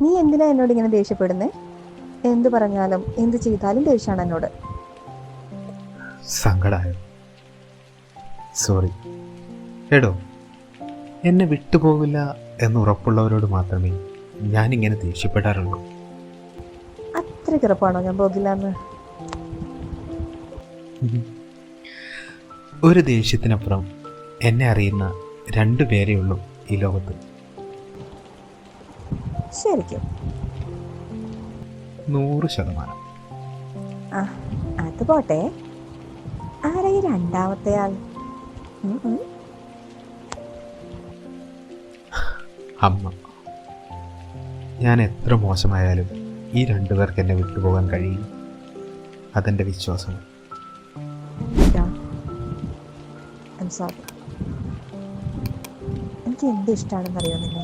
നീ എന്തിനാ എന്നോട് ഇങ്ങനെ ദേഷ്യപ്പെടുന്നേ? എന്ത് പറഞ്ഞാലും എന്ത് ചെയ്താലും ദേഷ്യമാണ് എന്നോട്. സങ്കടായോ? സോറി. എടോ, എന്നെ വിട്ടുപോകില്ല എന്ന് ഉറപ്പുള്ളവരോട് മാത്രമേ ഞാനിങ്ങനെ ദേഷ്യപ്പെടാറുള്ളൂ. അത്ര കിറപ്പാണോ ഞാൻ പോകില്ല എന്ന്? ഒരു ദേഷ്യത്തിനപ്പുറം എന്നെ അറിയുന്ന 2 പേരേ ഉള്ളൂ ഈ ലോകത്ത്. ശരിക്കും? 100%. ആ, അത് പോട്ടെ. ആരാ ഈ രണ്ടാമത്തെ ആൾ? അമ്മ. ഞാൻ എത്ര മോശമായാലും ഈ 2 പേർക്ക് എന്നെ വിട്ടുപോകാൻ കഴിയും. അതെൻ്റെ വിശ്വാസം. സോറി. എനിക്ക് എന്ത് ഇഷ്ടമാണെന്നറിയോ നിന്നെ?